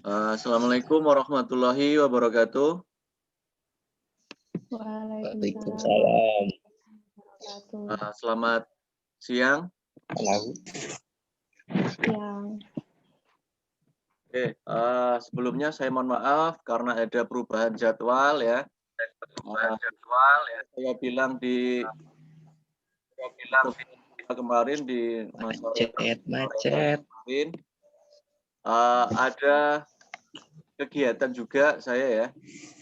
Assalamualaikum warahmatullahi wabarakatuh. Waalaikumsalam. Selamat siang. Siang. Oke, sebelumnya saya mohon maaf karena ada perubahan jadwal ya. Saya bilang di kemarin di macet. kemarin ada kegiatan juga saya ya.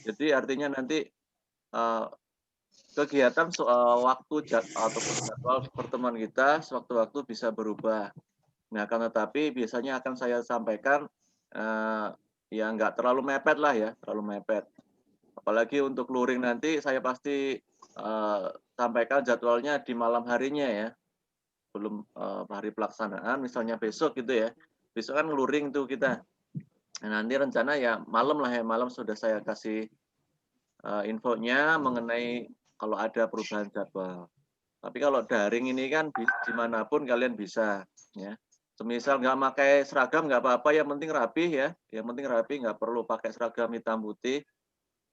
Jadi artinya nanti kegiatan soal waktu ataupun jadwal pertemuan kita sewaktu-waktu bisa berubah. Nah, akan tetapi biasanya akan saya sampaikan ya nggak terlalu mepet lah ya, terlalu mepet. Apalagi untuk luring nanti saya pasti sampaikan jadwalnya di malam harinya ya, belum hari pelaksanaan, misalnya besok gitu ya. Besok kan luring tuh kita. Nah, nanti rencana ya malam lah ya, malam sudah saya kasih infonya mengenai kalau ada perubahan jadwal. Tapi kalau daring ini kan dimanapun kalian bisa ya. Semisal nggak pakai seragam nggak apa-apa, yang penting rapi ya. Yang penting rapi, nggak perlu pakai seragam hitam putih.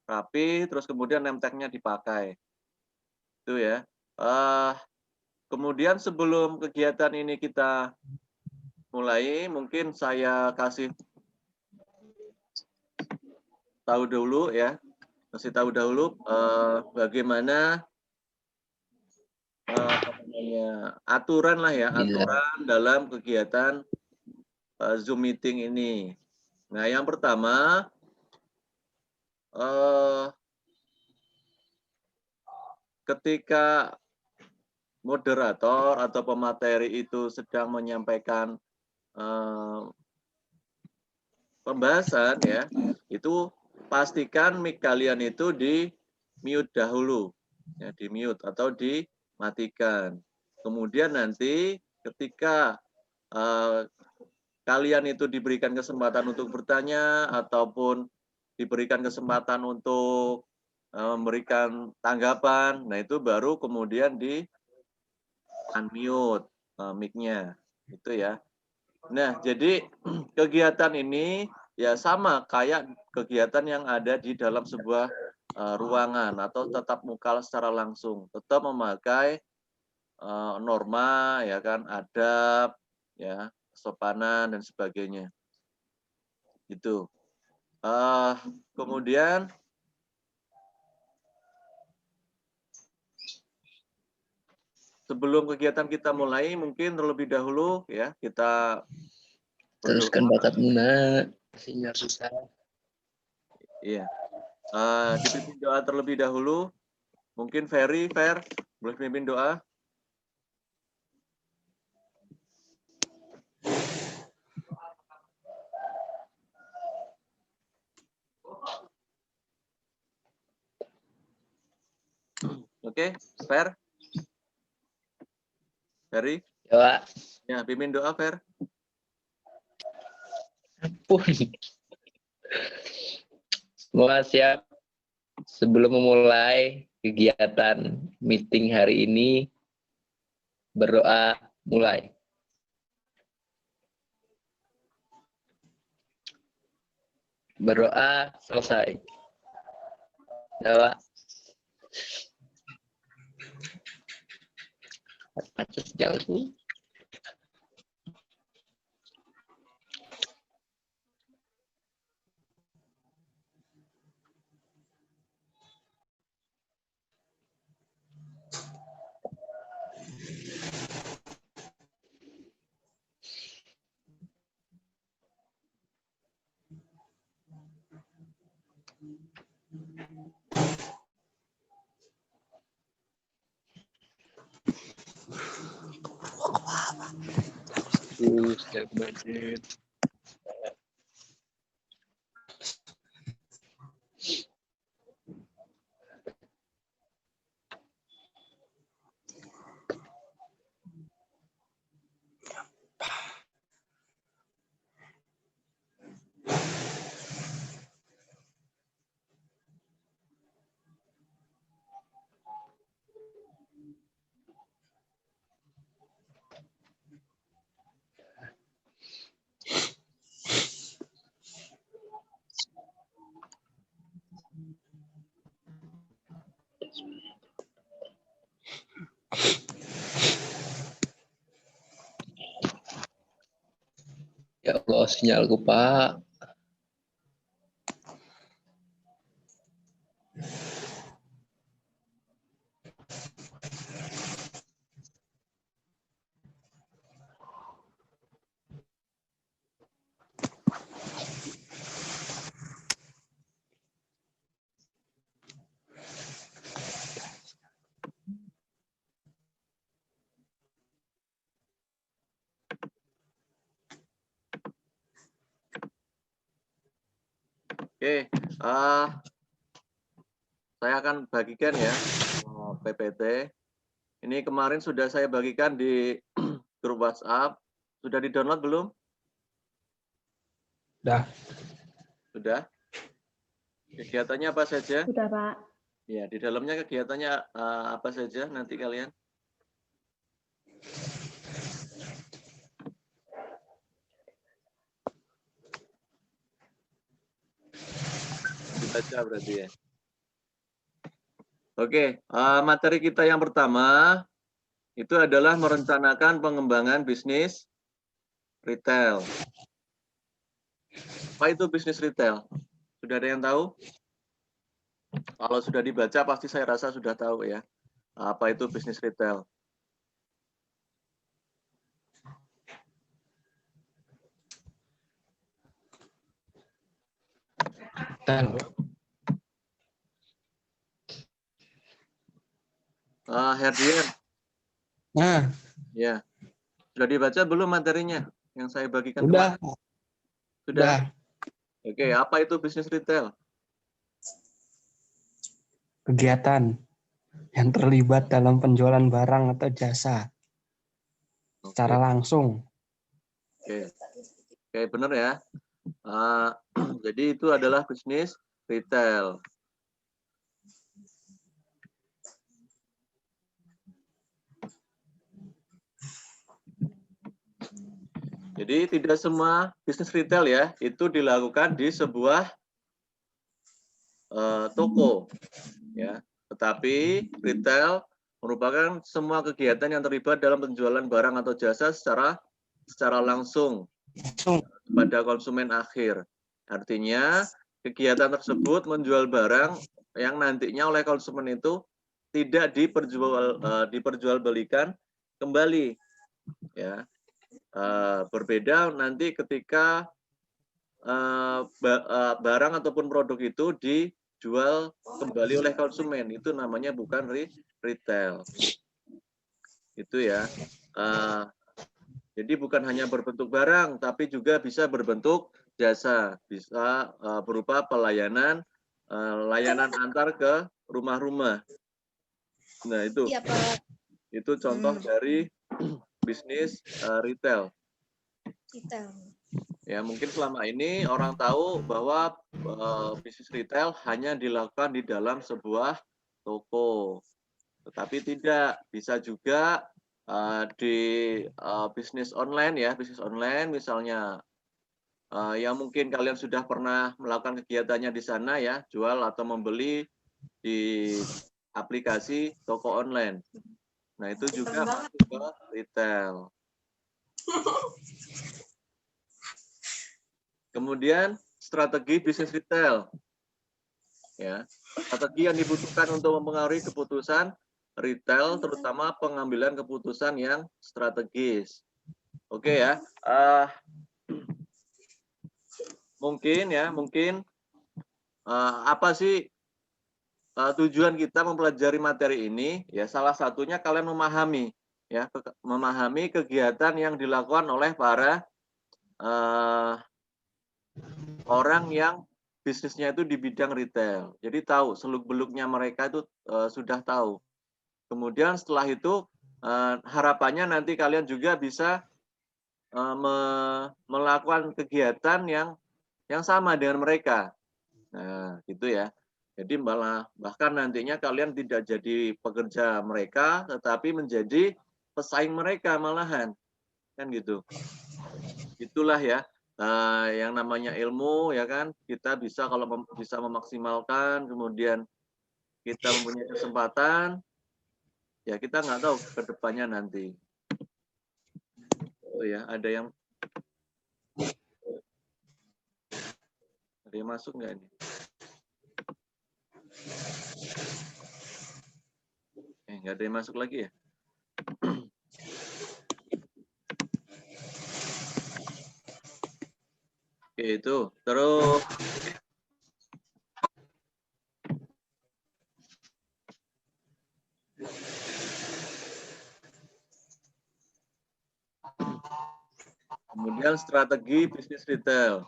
Rapi, terus kemudian name tag-nya dipakai. Itu ya. Kemudian sebelum kegiatan ini kita mulai, mungkin saya kasih tahu dulu ya. Kasih tahu dahulu bagaimana aturan lah ya, aturan dalam kegiatan Zoom meeting ini. Nah, yang pertama, ketika moderator atau pemateri itu sedang menyampaikan pembahasan ya, itu pastikan mic kalian itu di mute dahulu, ya, di mute atau dimatikan. Kemudian nanti ketika kalian itu diberikan kesempatan untuk bertanya ataupun diberikan kesempatan untuk memberikan tanggapan, nah itu baru kemudian di unmute mic-nya, itu ya. Nah, jadi kegiatan ini ya sama kayak kegiatan yang ada di dalam sebuah ruangan atau tatap muka secara langsung, tetap memakai norma ya kan, adab ya, kesopanan dan sebagainya. Gitu. Kemudian sebelum kegiatan kita mulai, mungkin terlebih dahulu ya kita teruskan bakat Muna. Sinyal susah. Iya. Dipimpin doa terlebih dahulu. Mungkin Fer, boleh pimpin doa? Oke, Fer? Ferry? Ya, Ya, pimpin doa, Fer. ampun. Semoga siap sebelum memulai kegiatan meeting hari ini, berdoa mulai. Berdoa selesai. Doa. Macet jauh. Setiap budget. Allah, sinyalku, Pak. Oke, saya akan bagikan ya PPT. Ini kemarin sudah saya bagikan di grup WhatsApp. Sudah di-download belum? Sudah. Kegiatannya apa saja? Sudah, Pak. Ya, di dalamnya kegiatannya apa saja nanti kalian? Dibaca berarti ya. Oke, materi kita yang pertama itu adalah merencanakan pengembangan bisnis retail. Apa itu bisnis retail? Sudah ada yang tahu? Kalau sudah dibaca pasti saya rasa sudah tahu ya. Apa itu bisnis retail? Herdian. Nah, Ya. Sudah dibaca belum materinya yang saya bagikan udah. kemarin? Sudah. Oke, apa itu bisnis retail? Kegiatan yang terlibat dalam penjualan barang atau jasa secara langsung. Oke. Oke, benar ya. Jadi itu adalah bisnis retail. Jadi tidak semua bisnis retail ya itu dilakukan di sebuah toko, ya. Tetapi retail merupakan semua kegiatan yang terlibat dalam penjualan barang atau jasa secara langsung pada konsumen akhir. Artinya kegiatan tersebut menjual barang yang nantinya oleh konsumen itu tidak diperjualbelikan kembali, ya. Berbeda nanti ketika barang ataupun produk itu dijual kembali oleh konsumen, itu namanya bukan retail. Itu ya. Jadi bukan hanya berbentuk barang, tapi juga bisa berbentuk jasa, bisa berupa pelayanan, layanan antar ke rumah-rumah. Nah itu, Iya, Pak. Itu contoh dari bisnis retail. Retail. Ya mungkin selama ini orang tahu bahwa bisnis retail hanya dilakukan di dalam sebuah toko, tetapi tidak, bisa juga di bisnis online ya, bisnis online misalnya yang mungkin kalian sudah pernah melakukan kegiatannya di sana ya, jual atau membeli di aplikasi toko online. Nah itu juga masuk ke retail. Kemudian strategi bisnis retail. Ya, strategi yang dibutuhkan untuk mempengaruhi keputusan retail, terutama pengambilan keputusan yang strategis. Oke ya, mungkin apa sih tujuan kita mempelajari materi ini? Ya salah satunya kalian memahami, ya memahami kegiatan yang dilakukan oleh para orang yang bisnisnya itu di bidang retail. Jadi tahu seluk-beluknya mereka itu sudah tahu. Kemudian setelah itu harapannya nanti kalian juga bisa melakukan kegiatan yang sama dengan mereka. Nah, gitu ya. Jadi bahkan nantinya kalian tidak jadi pekerja mereka, tetapi menjadi pesaing mereka malahan. Kan gitu. Itulah ya. Yang namanya ilmu ya kan, kita bisa kalau bisa memaksimalkan, kemudian kita mempunyai kesempatan, ya kita nggak tahu ke depannya nanti. Oh ya, ada yang Ada yang masuk nggak ini? Nggak ada yang masuk lagi ya? Oke, itu. Terus kemudian strategi bisnis retail.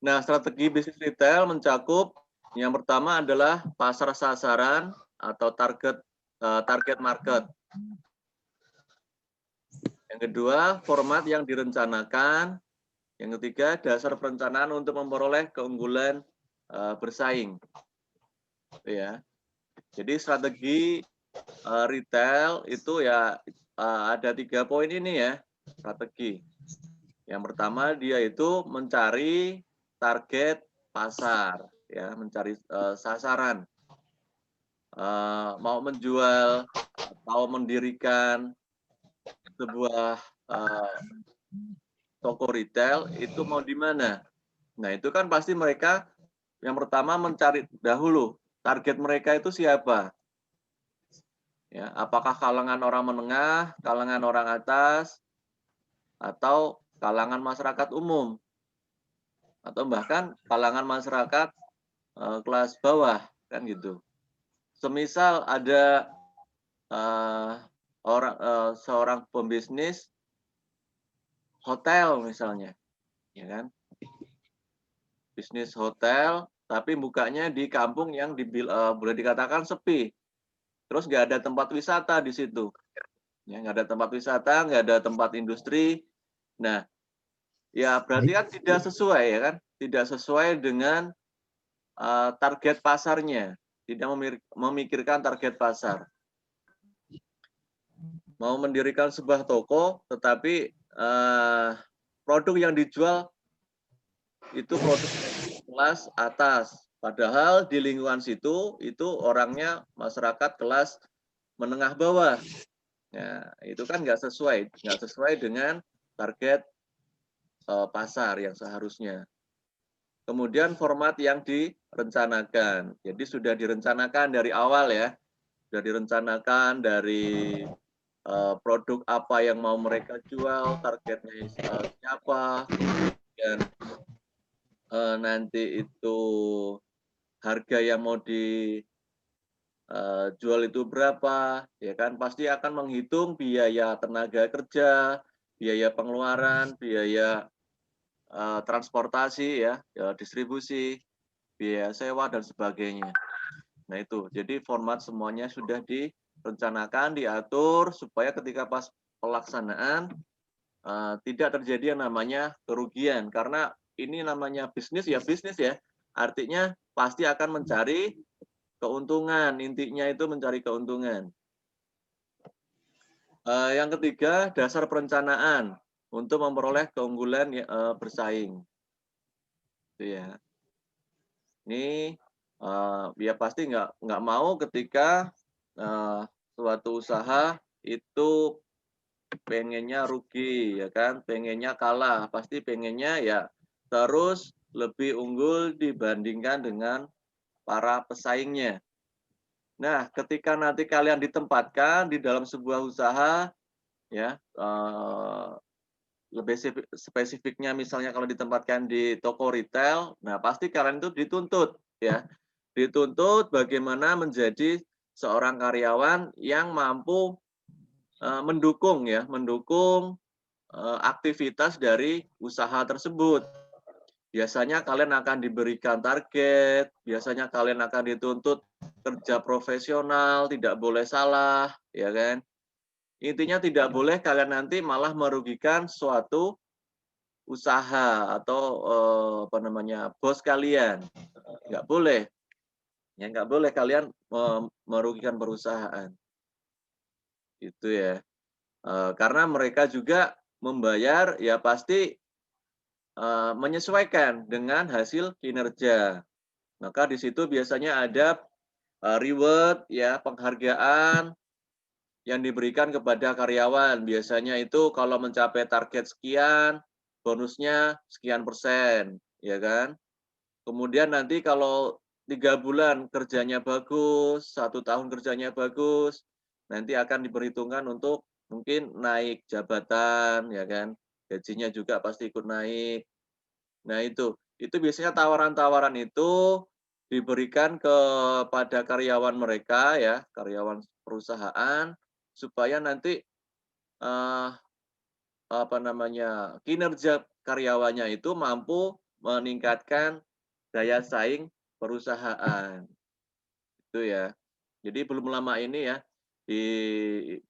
Nah, strategi bisnis retail mencakup yang pertama adalah pasar sasaran atau target market. Yang kedua, format yang direncanakan. Yang ketiga, dasar perencanaan untuk memperoleh keunggulan bersaing. Ya. Jadi strategi retail itu ya ada 3 poin ini ya, strategi. Yang pertama dia itu mencari target pasar, ya, mencari sasaran. Mau menjual atau mendirikan sebuah toko retail itu mau di mana? Nah, itu kan pasti mereka yang pertama mencari dahulu target mereka itu siapa? Ya, apakah kalangan orang menengah, kalangan orang atas, atau kalangan masyarakat umum, atau bahkan kalangan masyarakat kelas bawah, kan gitu. Semisal ada seorang pembisnis hotel misalnya, ya kan? Bisnis hotel, tapi bukanya di kampung yang boleh dikatakan sepi. Terus nggak ada tempat wisata di situ. Ya, nggak ada tempat wisata, nggak ada tempat industri. Nah, ya berarti kan tidak sesuai, ya kan? Tidak sesuai dengan target pasarnya. Tidak memikirkan target pasar. Mau mendirikan sebuah toko, tetapi produk yang dijual itu produk kelas atas. Padahal di lingkungan situ itu orangnya masyarakat kelas menengah bawah. Ya, itu kan nggak sesuai dengan target pasar yang seharusnya. Kemudian format yang direncanakan. Jadi sudah direncanakan dari awal ya. Sudah direncanakan dari produk apa yang mau mereka jual, targetnya siapa, dan nanti itu harga yang mau dijual itu berapa, ya kan? Pasti akan menghitung biaya tenaga kerja, biaya pengeluaran, biaya transportasi, ya, distribusi, biaya sewa dan sebagainya. Nah itu, jadi format semuanya sudah direncanakan, diatur supaya ketika pas pelaksanaan tidak terjadi yang namanya kerugian, karena ini namanya bisnis ya, artinya pasti akan mencari keuntungan, intinya itu mencari keuntungan. Yang ketiga, dasar perencanaan untuk memperoleh keunggulan bersaing. Itu ya. Ini ya pasti nggak mau ketika suatu usaha itu pengennya rugi, ya kan, pengennya kalah, pasti pengennya ya terus lebih unggul dibandingkan dengan para pesaingnya. Nah, ketika nanti kalian ditempatkan di dalam sebuah usaha, ya lebih spesifiknya misalnya kalau ditempatkan di toko retail, nah pasti kalian itu dituntut, ya, dituntut bagaimana menjadi seorang karyawan yang mampu mendukung aktivitas dari usaha tersebut. Biasanya kalian akan diberikan target, biasanya kalian akan dituntut kerja profesional, tidak boleh salah, ya kan? Intinya tidak boleh kalian nanti malah merugikan suatu usaha atau bos kalian. Nggak boleh. Ya, nggak boleh kalian merugikan perusahaan. Itu ya. Karena mereka juga membayar ya pasti menyesuaikan dengan hasil kinerja. Maka di situ biasanya ada reward, ya, penghargaan yang diberikan kepada karyawan. Biasanya itu kalau mencapai target sekian, bonusnya sekian persen, ya kan? Kemudian nanti kalau 3 bulan kerjanya bagus, 1 tahun kerjanya bagus, nanti akan diperhitungkan untuk mungkin naik jabatan, ya kan. Gajinya juga pasti ikut naik. Nah itu biasanya tawaran-tawaran itu diberikan kepada karyawan mereka ya, karyawan perusahaan, supaya nanti, eee, kinerja karyawannya itu mampu meningkatkan daya saing perusahaan, itu ya. Jadi belum lama ini ya, di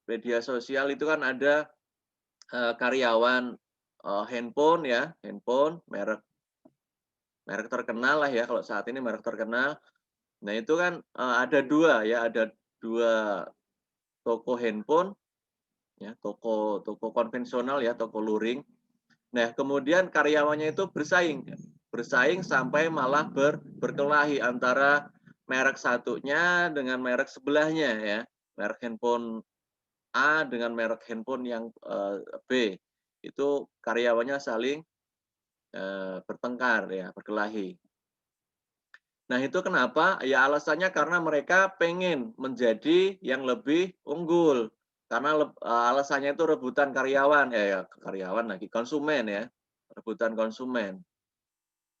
media sosial itu kan ada, karyawan, handphone ya, handphone merek merek terkenal lah ya, kalau saat ini merek terkenal. Nah itu kan, ada 2 ya, ada 2 toko handphone ya, toko toko konvensional ya, toko luring. Nah kemudian karyawannya itu bersaing, bersaing sampai malah berkelahi antara merek satunya dengan merek sebelahnya ya, merek handphone A dengan merek handphone yang, B. Itu karyawannya saling, bertengkar ya, berkelahi. Nah itu kenapa? Ya alasannya karena mereka pengen menjadi yang lebih unggul. Karena alasannya itu rebutan karyawan, ya karyawan lagi, konsumen ya, rebutan konsumen.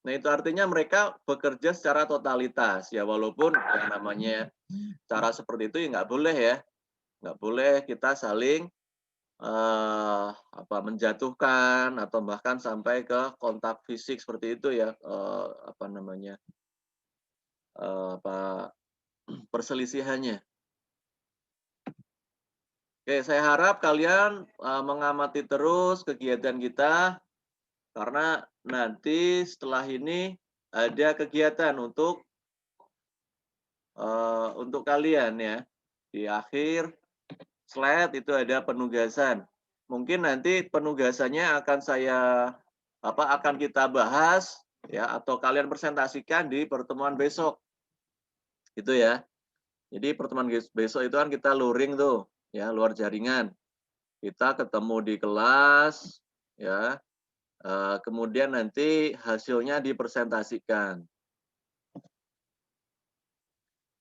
Nah itu artinya mereka bekerja secara totalitas ya, walaupun yang namanya cara seperti itu ya nggak boleh ya, nggak boleh kita saling menjatuhkan atau bahkan sampai ke kontak fisik seperti itu ya, perselisihannya. Oke, saya harap kalian mengamati terus kegiatan kita, karena nanti setelah ini ada kegiatan untuk kalian ya. Di akhir slide itu ada penugasan. Mungkin nanti penugasannya akan kita bahas ya, atau kalian presentasikan di pertemuan besok. Gitu ya. Jadi pertemuan besok itu kan kita luring tuh ya, luar jaringan. Kita ketemu di kelas ya. Kemudian nanti hasilnya dipresentasikan.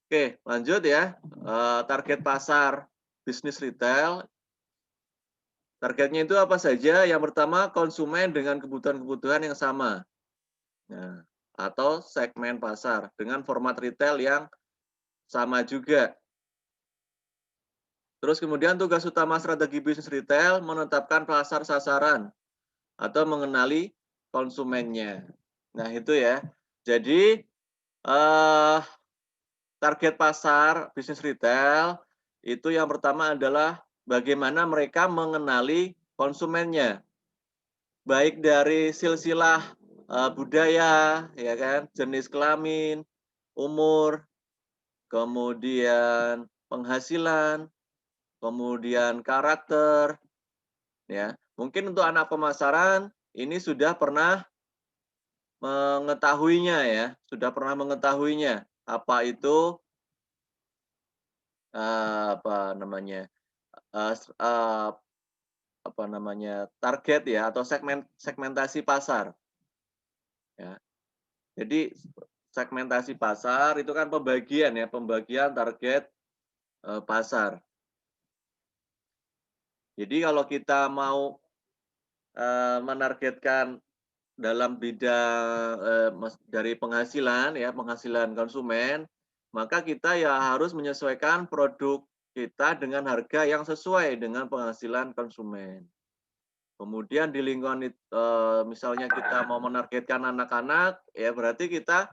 Oke, lanjut ya. Target pasar bisnis retail. Targetnya itu apa saja? Yang pertama, konsumen dengan kebutuhan-kebutuhan yang sama. Nah, atau segmen pasar dengan format retail yang sama juga. Terus kemudian tugas utama strategi bisnis retail menetapkan pasar sasaran atau mengenali konsumennya. Nah, itu ya. Jadi target pasar bisnis retail itu yang pertama adalah bagaimana mereka mengenali konsumennya. Baik dari silsilah budaya, ya kan, jenis kelamin, umur, kemudian penghasilan, kemudian karakter, ya. Mungkin untuk anak pemasaran ini sudah pernah mengetahuinya ya, sudah pernah mengetahuinya apa itu target ya, atau segmentasi pasar. Ya. Jadi segmentasi pasar itu kan pembagian ya, pembagian target pasar. Jadi kalau kita mau menargetkan dalam bidang dari penghasilan ya, penghasilan konsumen, maka kita ya harus menyesuaikan produk kita dengan harga yang sesuai dengan penghasilan konsumen. Kemudian di lingkungan misalnya kita mau menargetkan anak-anak, ya berarti kita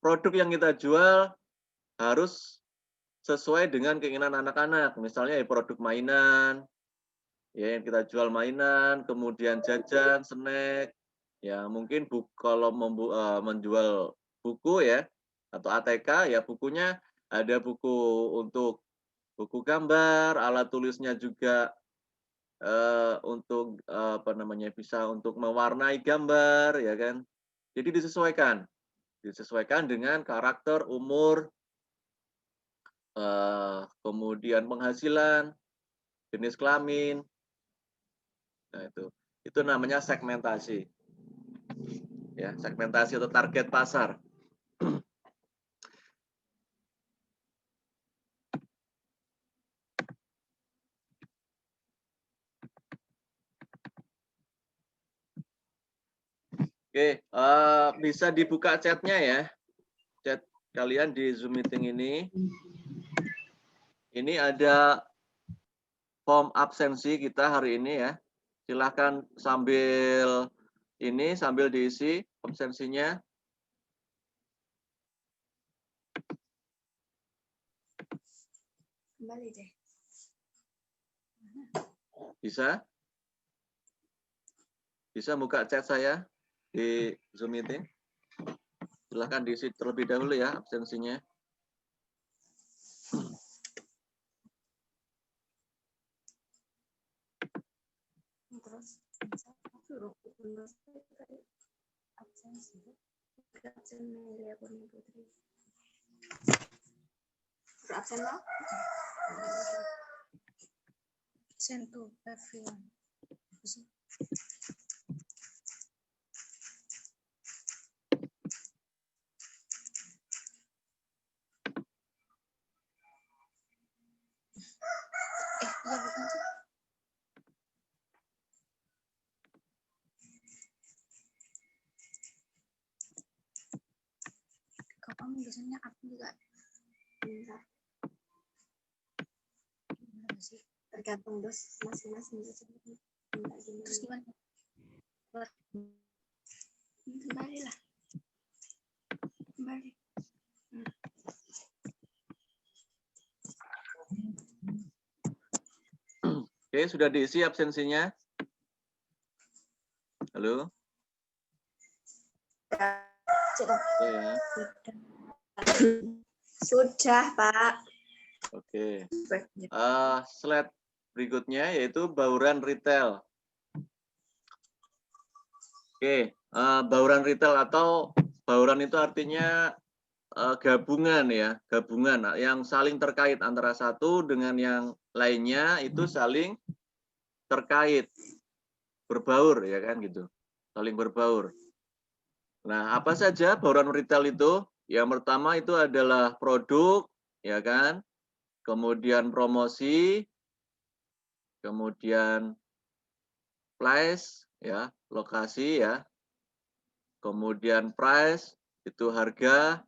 produk yang kita jual harus sesuai dengan keinginan anak-anak. Misalnya ya produk mainan, ya yang kita jual mainan, kemudian jajan, snack, ya mungkin kalau menjual buku ya atau ATK ya bukunya ada buku untuk buku gambar, alat tulisnya juga untuk bisa untuk mewarnai gambar ya kan. Jadi disesuaikan dengan karakter, umur, kemudian penghasilan, jenis kelamin. Nah itu namanya segmentasi. ya, segmentasi atau target pasar. Oke, bisa dibuka chatnya ya, chat kalian di Zoom meeting ini. Ini ada form absensi kita hari ini ya. Silahkan sambil diisi absensinya. Kembali deh. Bisa? Bisa buka chat saya di Zoom meeting. Silahkan diisi terlebih dahulu ya absensinya. Terus suruh absensi. Absen Melia Putri. Suruh absen lo? Send to everyone. Iya bukan sih. Kalau kamu biasanya aku juga bentar. Gimana sih? Tergantung dos masing-masing. Terus gimana? Kembali lah. Kembali. Oke, sudah diisi absensinya? Halo? Oke ya. Sudah, Pak. Oke. Slide berikutnya yaitu bauran retail. Oke, bauran retail atau bauran itu artinya gabungan ya, gabungan yang saling terkait antara satu dengan yang lainnya itu saling terkait, berbaur ya kan gitu, saling berbaur. Nah, apa saja bauran retail itu? Yang pertama itu adalah produk, ya kan, kemudian promosi, kemudian place, ya, lokasi ya, kemudian price itu harga,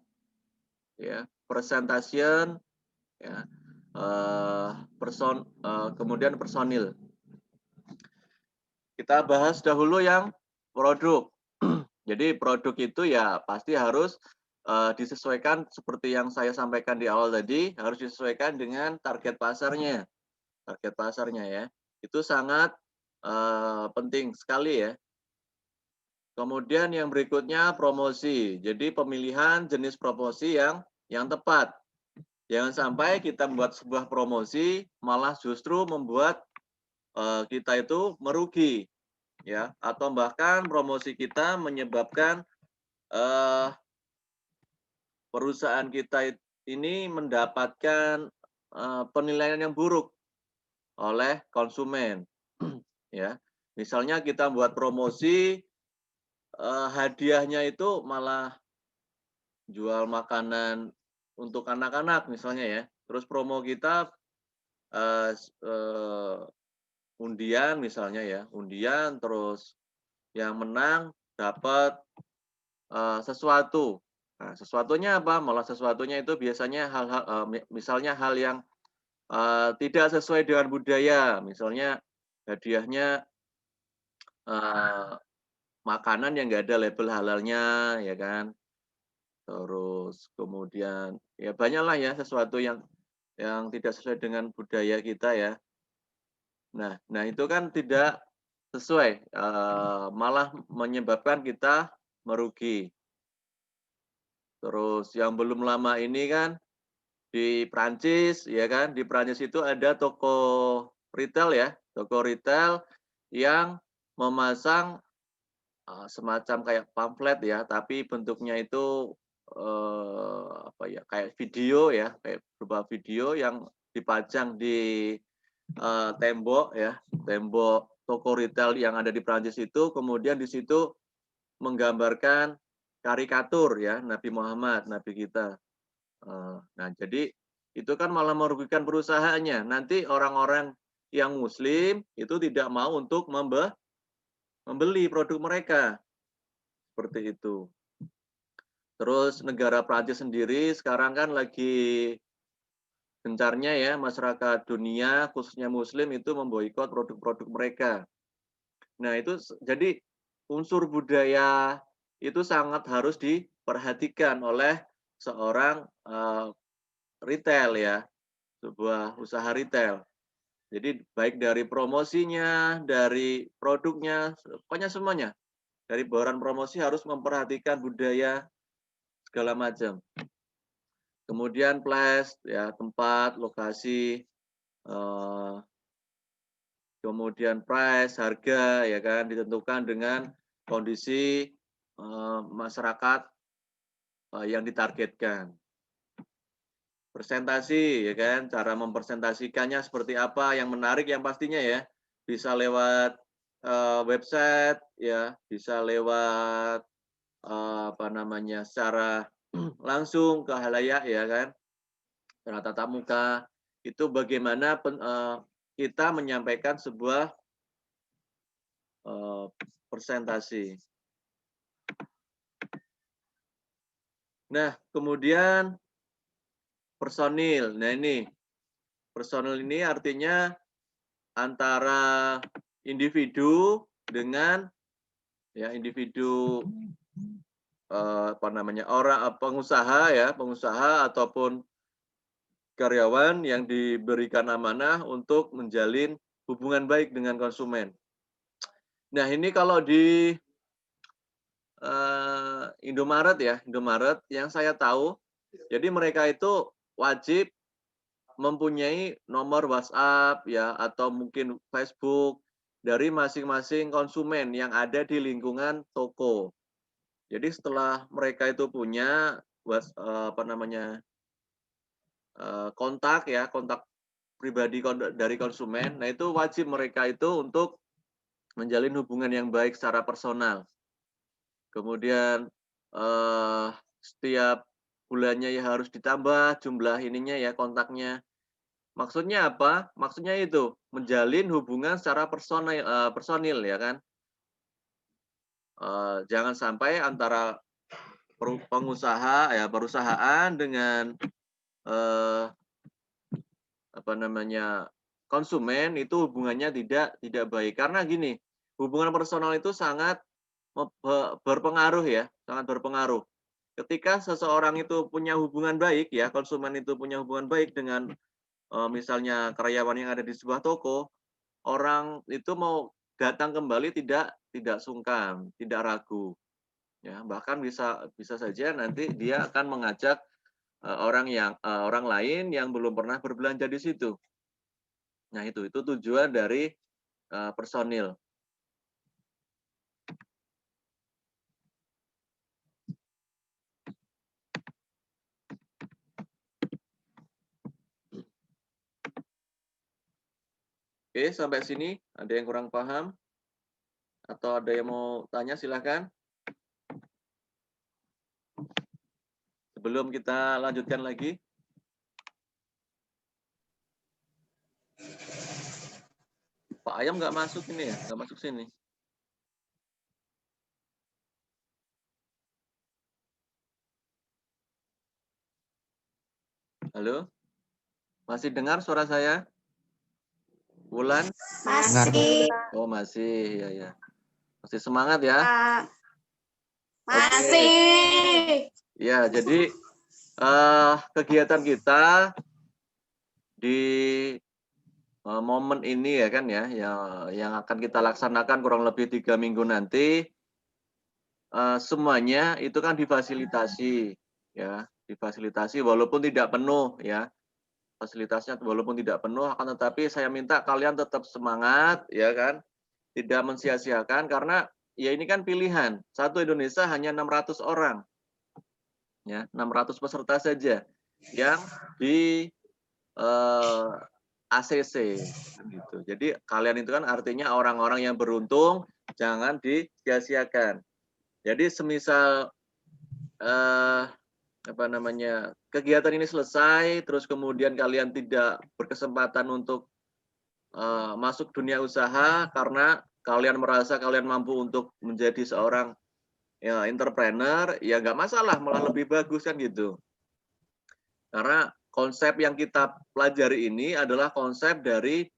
ya, presentation, ya, kemudian personil. Kita bahas dahulu yang produk. Jadi produk itu ya pasti harus disesuaikan seperti yang saya sampaikan di awal tadi, harus disesuaikan dengan target pasarnya. Target pasarnya ya. Itu sangat penting sekali ya. Kemudian yang berikutnya promosi. Jadi pemilihan jenis promosi yang tepat. Jangan sampai kita membuat sebuah promosi malah justru membuat kita itu merugi, ya, atau bahkan promosi kita menyebabkan perusahaan kita ini mendapatkan penilaian yang buruk oleh konsumen, ya. Misalnya kita buat promosi, hadiahnya itu malah jual makanan untuk anak-anak misalnya ya. Terus promo kita undian misalnya ya, undian terus yang menang dapat sesuatu. Nah, sesuatunya apa? Malah sesuatunya itu biasanya hal-hal misalnya hal yang tidak sesuai dengan budaya, misalnya hadiahnya makanan yang nggak ada label halalnya, ya kan? Terus kemudian ya banyaklah ya sesuatu yang tidak sesuai dengan budaya kita ya. Nah itu kan tidak sesuai, malah menyebabkan kita merugi. Terus yang belum lama ini kan di Prancis, ya kan, di Prancis itu ada toko retail ya, toko retail yang memasang semacam kayak pamflet ya, tapi bentuknya itu apa ya, kayak video ya, kayak berupa video yang dipajang di tembok ya, tembok toko retail yang ada di Prancis itu, kemudian di situ menggambarkan karikatur ya Nabi Muhammad, Nabi kita. Nah, jadi itu kan malah merugikan perusahaannya. Nanti orang-orang yang Muslim itu tidak mau untuk membeli produk mereka. Seperti itu. Terus negara Prancis sendiri sekarang kan lagi gencarnya ya masyarakat dunia khususnya Muslim itu memboikot produk-produk mereka. Nah itu jadi unsur budaya itu sangat harus diperhatikan oleh seorang retail ya, sebuah usaha retail. Jadi baik dari promosinya, dari produknya, pokoknya semuanya. Dari bahan promosi harus memperhatikan budaya segala macam. Kemudian place ya tempat, lokasi, kemudian price, harga ya kan ditentukan dengan kondisi masyarakat yang ditargetkan. Presentasi ya kan, cara mempresentasikannya seperti apa yang menarik yang pastinya ya. Bisa lewat website ya, bisa lewat apa namanya secara langsung ke halayak ya kan. Secara tatap muka itu bagaimana kita menyampaikan sebuah presentasi. Nah, kemudian personil. Nah, ini personil ini artinya antara individu dengan ya individu apa namanya orang pengusaha ya, pengusaha ataupun karyawan yang diberikan amanah untuk menjalin hubungan baik dengan konsumen. Nah, ini kalau di Indomaret ya, Indomaret yang saya tahu, jadi mereka itu wajib mempunyai nomor WhatsApp ya atau mungkin Facebook dari masing-masing konsumen yang ada di lingkungan toko. Jadi setelah mereka itu punya apa namanya kontak ya, kontak pribadi dari konsumen, nah itu wajib mereka itu untuk menjalin hubungan yang baik secara personal. Kemudian setiap bulannya ya harus ditambah jumlah ininya ya kontaknya. Maksudnya apa? Maksudnya itu menjalin hubungan secara personil ya kan. Jangan sampai antara pengusaha ya perusahaan dengan apa namanya konsumen itu hubungannya tidak baik karena gini hubungan personal itu sangat berpengaruh ya, sangat berpengaruh. Ketika seseorang itu punya hubungan baik ya, konsumen itu punya hubungan baik dengan misalnya karyawan yang ada di sebuah toko, orang itu mau datang kembali tidak sungkan, tidak ragu. Ya, bahkan bisa saja nanti dia akan mengajak orang lain yang belum pernah berbelanja di situ. Nah, itu tujuan dari personil. Oke, sampai sini ada yang kurang paham? Atau ada yang mau tanya silahkan. Sebelum kita lanjutkan lagi. Pak Ayam nggak masuk ini ya, nggak masuk sini. Halo? Masih dengar suara saya? Wulan? Masih. Oh, masih. Ya. Masih semangat ya? Masih. Ya, jadi kegiatan kita di momen ini ya kan ya, yang akan kita laksanakan kurang lebih 3 minggu nanti, semuanya itu kan difasilitasi, ya, difasilitasi walaupun tidak penuh ya. Fasilitasnya walaupun tidak penuh, akan tetapi saya minta kalian tetap semangat, ya kan? Tidak mensia-siakan karena ya ini kan pilihan. Satu Indonesia hanya 600 orang, ya 600 peserta saja yang di ACC, gitu. Jadi kalian itu kan artinya orang-orang yang beruntung, jangan disia-siakan. Jadi semisal kegiatan ini selesai, terus kemudian kalian tidak berkesempatan untuk masuk dunia usaha karena kalian merasa kalian mampu untuk menjadi seorang entrepreneur, ya nggak masalah, malah lebih bagus kan gitu. Karena konsep yang kita pelajari ini adalah konsep dari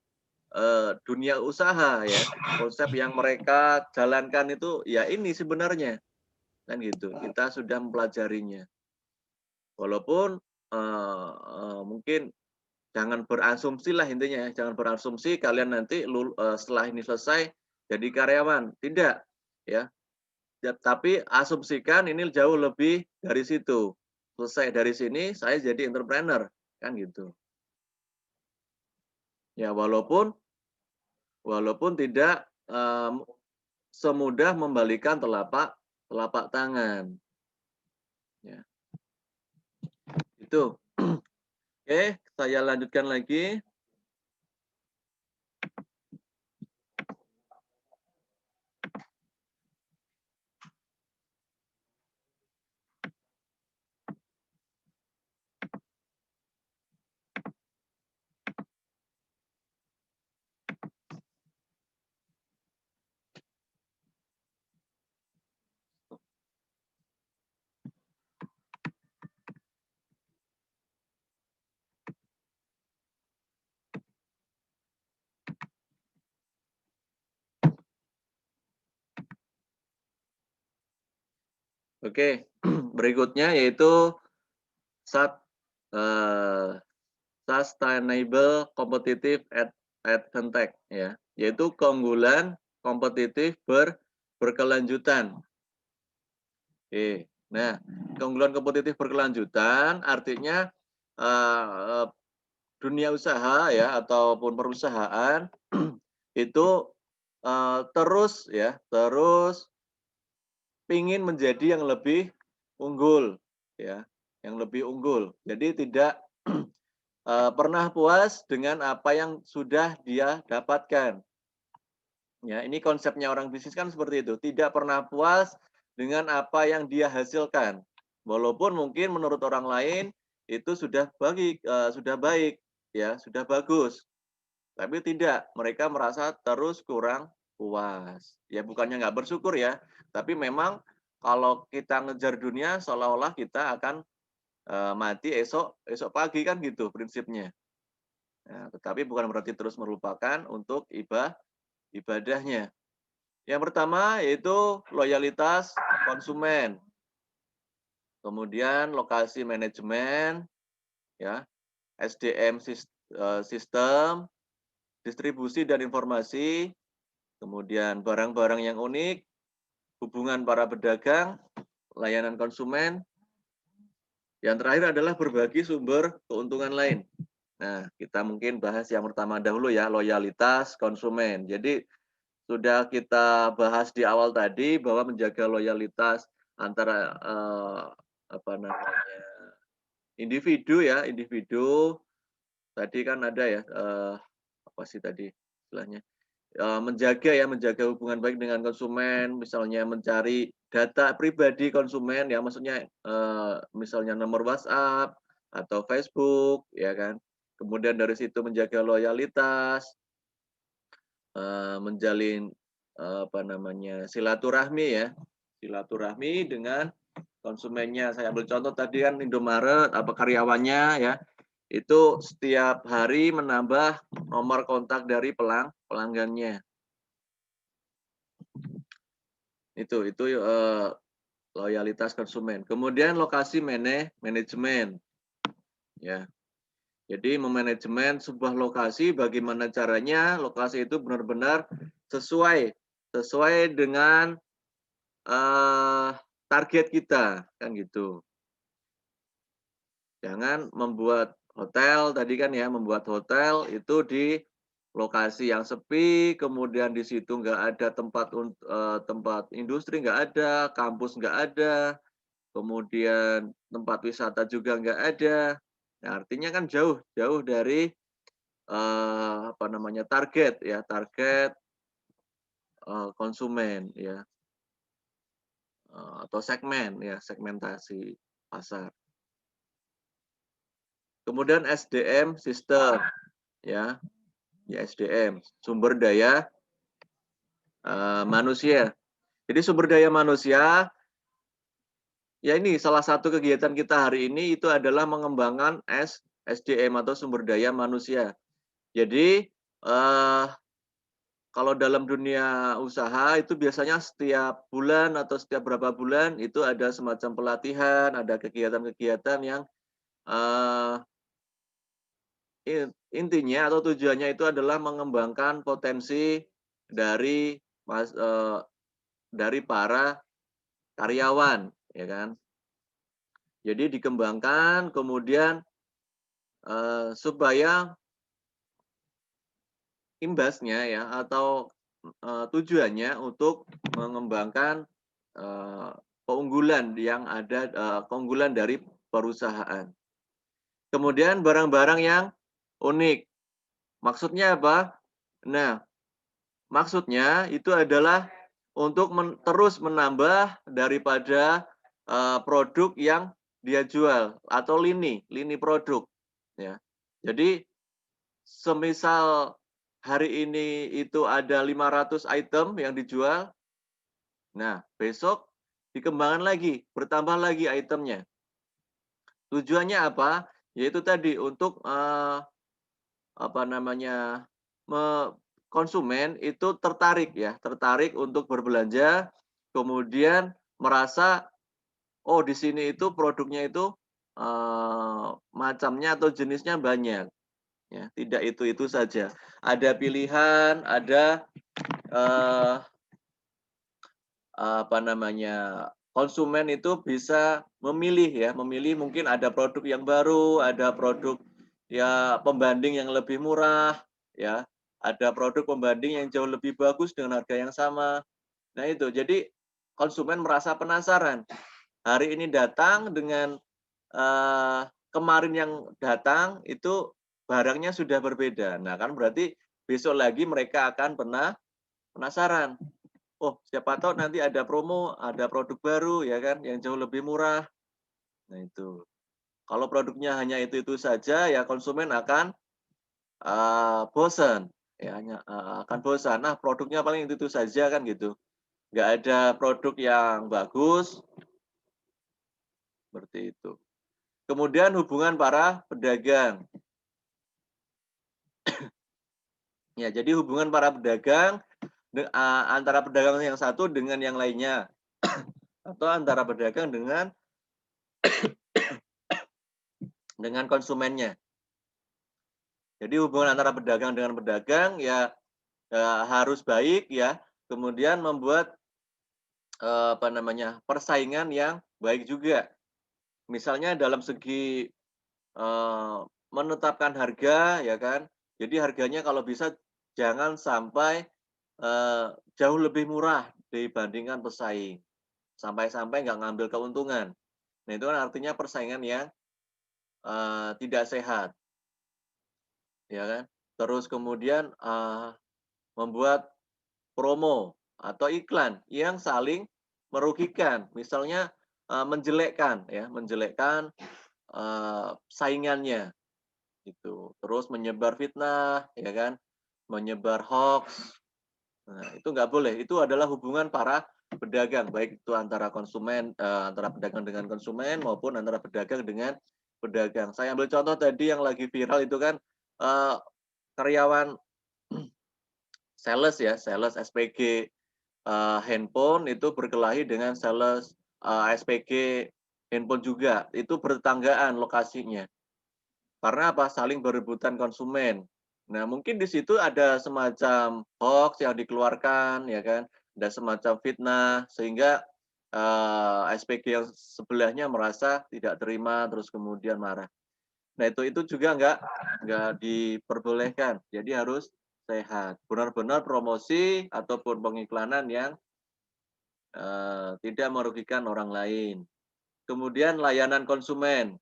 dunia usaha ya, konsep yang mereka jalankan itu ya ini sebenarnya kan gitu. Kita sudah mempelajarinya. Walaupun mungkin jangan berasumsi lah intinya, jangan berasumsi kalian nanti setelah ini selesai jadi karyawan, tidak ya. Tapi asumsikan ini jauh lebih dari situ. Selesai dari sini saya jadi entrepreneur kan gitu. Ya walaupun tidak semudah membalikan telapak tangan. Ya. Itu. Oke, saya lanjutkan lagi. Oke, berikutnya yaitu sustainable competitive advantage ya, yaitu keunggulan kompetitif berkelanjutan. Oke. Nah, keunggulan kompetitif berkelanjutan artinya dunia usaha ya ataupun perusahaan itu terus pingin menjadi yang lebih unggul ya, yang lebih unggul. Jadi tidak pernah puas dengan apa yang sudah dia dapatkan. Ya, ini konsepnya orang bisnis kan seperti itu, tidak pernah puas dengan apa yang dia hasilkan. Walaupun mungkin menurut orang lain itu sudah baik ya, sudah bagus. Tapi tidak, mereka merasa terus kurang puas. Ya bukannya nggak bersyukur ya, tapi memang kalau kita ngejar dunia seolah-olah kita akan mati esok pagi kan gitu prinsipnya. Nah, tetapi bukan berarti terus melupakan untuk ibadahnya. Yang pertama yaitu loyalitas konsumen. Kemudian lokasi manajemen, ya, SDM sistem, distribusi dan informasi, kemudian barang-barang yang unik, hubungan para pedagang, layanan konsumen. Yang terakhir adalah berbagi sumber keuntungan lain. Nah, kita mungkin bahas yang pertama dahulu ya, loyalitas konsumen. Jadi sudah kita bahas di awal tadi bahwa menjaga loyalitas antara individu ya, individu. Tadi kan ada ya apa sih tadi istilahnya? Menjaga hubungan baik dengan konsumen, misalnya mencari data pribadi konsumen ya, maksudnya misalnya nomor WhatsApp atau Facebook ya kan. Kemudian dari situ menjaga loyalitas, menjalin silaturahmi ya, silaturahmi dengan konsumennya. Saya ambil contoh tadi kan Indomaret apa karyawannya ya, itu setiap hari menambah nomor kontak dari pelanggannya. Itu loyalitas konsumen. Kemudian lokasi manajemen ya. Jadi memanajemen sebuah lokasi, bagaimana caranya lokasi itu benar-benar sesuai dengan target kita kan gitu. Jangan membuat hotel tadi kan ya, membuat hotel itu di lokasi yang sepi, kemudian di situ nggak ada tempat industri, nggak ada, kampus nggak ada, kemudian tempat wisata juga nggak ada. Nah, artinya kan jauh dari target ya, target konsumen ya. atau segmen ya, segmentasi pasar. Kemudian SDM sistem ya, SDM sumber daya manusia. Jadi sumber daya manusia ya ini salah satu kegiatan kita hari ini itu adalah mengembangkan SDM atau sumber daya manusia. Jadi kalau dalam dunia usaha itu biasanya setiap bulan atau setiap berapa bulan itu ada semacam pelatihan, ada kegiatan-kegiatan yang intinya atau tujuannya itu adalah mengembangkan potensi dari dari para karyawan, ya kan? Jadi dikembangkan kemudian supaya imbasnya ya atau tujuannya untuk mengembangkan keunggulan yang ada, keunggulan dari perusahaan. Kemudian barang-barang yang unik. Maksudnya apa? Nah, maksudnya itu adalah untuk terus menambah daripada produk yang dia jual atau lini produk. Ya. Jadi semisal hari ini itu ada 500 item yang dijual, nah besok dikembangkan lagi, bertambah lagi itemnya. Tujuannya apa? Yaitu tadi untuk konsumen itu tertarik ya, tertarik untuk berbelanja, kemudian merasa oh di sini itu produknya itu macamnya atau jenisnya banyak, ya tidak itu saja. Ada pilihan, ada konsumen itu bisa memilih ya, memilih mungkin ada produk yang baru, ada produk ya pembanding yang lebih murah, ya, ada produk pembanding yang jauh lebih bagus dengan harga yang sama. Nah itu, jadi konsumen merasa penasaran. Hari ini datang dengan kemarin yang datang itu barangnya sudah berbeda. Nah kan berarti besok lagi mereka akan penasaran. Oh, siapa tahu nanti ada promo, ada produk baru ya kan yang jauh lebih murah. Nah, itu. Kalau produknya hanya itu saja ya konsumen akan bosan ya akan bosan. Nah, produknya paling itu saja kan gitu. Nggak ada produk yang bagus seperti itu. Kemudian hubungan para pedagang. Ya, jadi hubungan para pedagang antara pedagang yang satu dengan yang lainnya atau antara pedagang dengan konsumennya. Jadi hubungan antara pedagang dengan pedagang ya harus baik ya. Kemudian membuat persaingan yang baik juga. Misalnya dalam segi menetapkan harga ya kan. Jadi harganya kalau bisa jangan sampai jauh lebih murah dibandingkan pesaing. Sampai-sampai nggak ngambil keuntungan. Nah itu kan artinya persaingan yang tidak sehat. Ya kan? Terus kemudian membuat promo atau iklan yang saling merugikan, misalnya menjelekkan saingannya, gitu. Terus menyebar fitnah, ya kan, menyebar hoax. Nah, itu nggak boleh. Itu adalah hubungan para pedagang, baik itu antara konsumen, antara pedagang dengan konsumen maupun antara pedagang dengan pedagang. Saya ambil contoh tadi yang lagi viral itu kan karyawan sales ya, sales SPG handphone itu berkelahi dengan sales SPG handphone juga. Itu bertetanggaan lokasinya. Karena apa? Saling berebutan konsumen. Nah, mungkin di situ ada semacam hoax yang dikeluarkan, ya kan? Ada semacam fitnah sehingga SPG yang sebelahnya merasa tidak terima, terus kemudian marah. Nah, itu juga nggak diperbolehkan. Jadi harus sehat. Benar-benar promosi ataupun pengiklanan yang tidak merugikan orang lain. Kemudian layanan konsumen.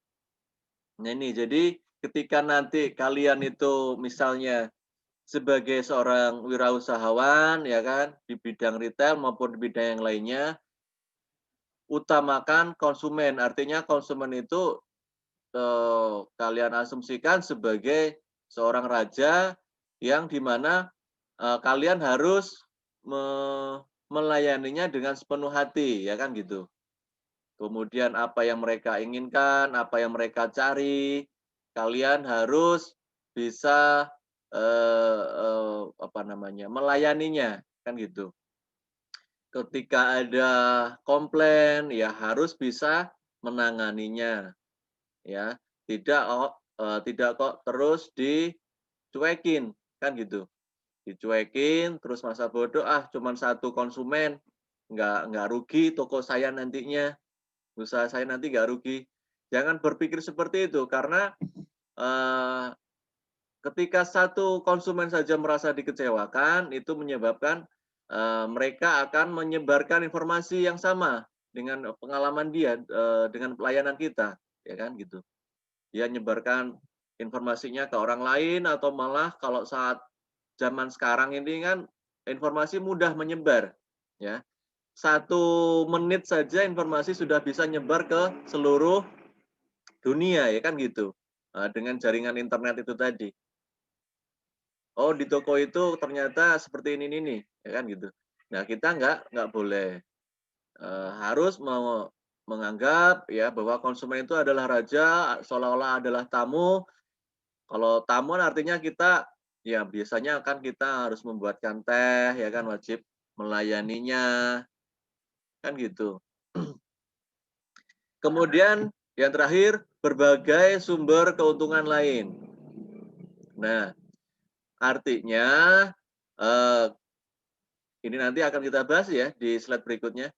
Nah ini, jadi ketika nanti kalian itu misalnya sebagai seorang wirausahawan, ya kan, di bidang retail maupun di bidang yang lainnya, utamakan konsumen. Artinya konsumen itu kalian asumsikan sebagai seorang raja yang dimana kalian harus melayaninya dengan sepenuh hati, ya kan gitu. Kemudian apa yang mereka inginkan, apa yang mereka cari, kalian harus bisa melayaninya, kan gitu. Ketika ada komplain, ya harus bisa menanganinya, ya. Tidak kok terus dicuekin, kan gitu. Dicuekin, terus masa bodoh, cuman satu konsumen, nggak rugi toko saya nantinya, usaha saya nanti nggak rugi. Jangan berpikir seperti itu, karena ketika satu konsumen saja merasa dikecewakan, itu menyebabkan mereka akan menyebarkan informasi yang sama dengan pengalaman dia dengan pelayanan kita, ya kan gitu. Dia menyebarkan informasinya ke orang lain, atau malah kalau saat zaman sekarang ini kan informasi mudah menyebar, ya. 1 menit saja informasi sudah bisa nyebar ke seluruh dunia, ya kan gitu. Dengan jaringan internet itu tadi. Oh, di toko itu ternyata seperti ini nih, ya kan gitu. Nah, kita nggak boleh harus menganggap ya bahwa konsumen itu adalah raja, seolah-olah adalah tamu. Kalau tamu artinya kita ya biasanya kan kita harus membuatkan teh, ya kan, wajib melayaninya, kan gitu. Kemudian yang terakhir, berbagai sumber keuntungan lain. Nah, artinya ini nanti akan kita bahas ya di slide berikutnya.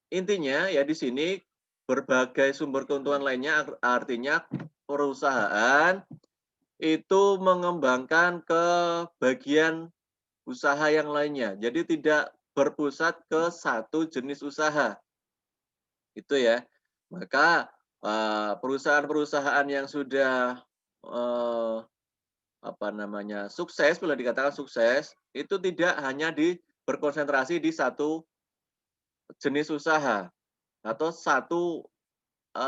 Intinya ya di sini berbagai sumber keuntungan lainnya artinya perusahaan itu mengembangkan ke bagian usaha yang lainnya. Jadi tidak berpusat ke satu jenis usaha. Itu ya. Maka perusahaan-perusahaan yang sudah sukses, boleh dikatakan sukses, itu tidak hanya berkonsentrasi di satu jenis usaha atau satu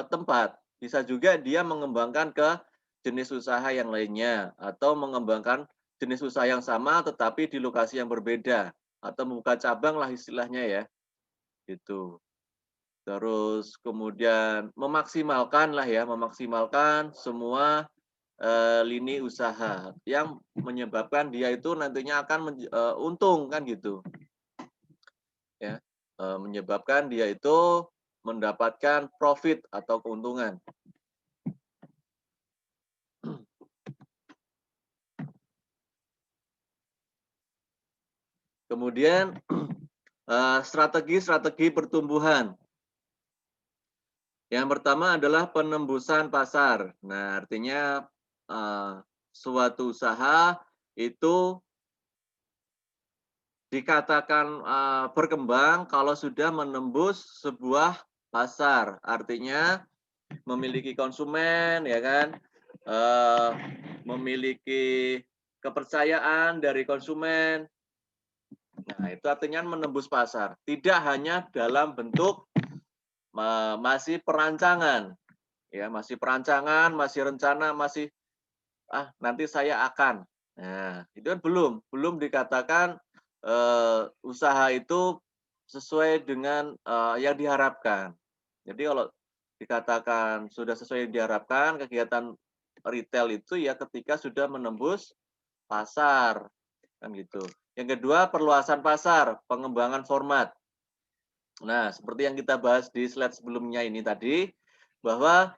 tempat. Bisa juga dia mengembangkan ke jenis usaha yang lainnya, atau mengembangkan jenis usaha yang sama tetapi di lokasi yang berbeda, atau membuka cabang lah istilahnya ya. Gitu. Terus kemudian memaksimalkan semua lini usaha yang menyebabkan dia itu nantinya akan untung, kan gitu. Ya. Menyebabkan dia itu mendapatkan profit atau keuntungan. Kemudian strategi-strategi pertumbuhan. Yang pertama adalah penembusan pasar. Nah, artinya suatu usaha itu dikatakan berkembang kalau sudah menembus sebuah pasar. Artinya memiliki konsumen, ya kan, memiliki kepercayaan dari konsumen. Nah, itu artinya menembus pasar. Tidak hanya dalam bentuk masih perancangan, ya, masih perancangan, masih rencana, masih nanti saya akan. Nah, itu kan belum dikatakan usaha itu sesuai dengan yang diharapkan. Jadi kalau dikatakan sudah sesuai yang diharapkan, kegiatan retail itu ya ketika sudah menembus pasar, kan gitu. Yang kedua, perluasan pasar, pengembangan format. Nah, seperti yang kita bahas di slide sebelumnya ini tadi, bahwa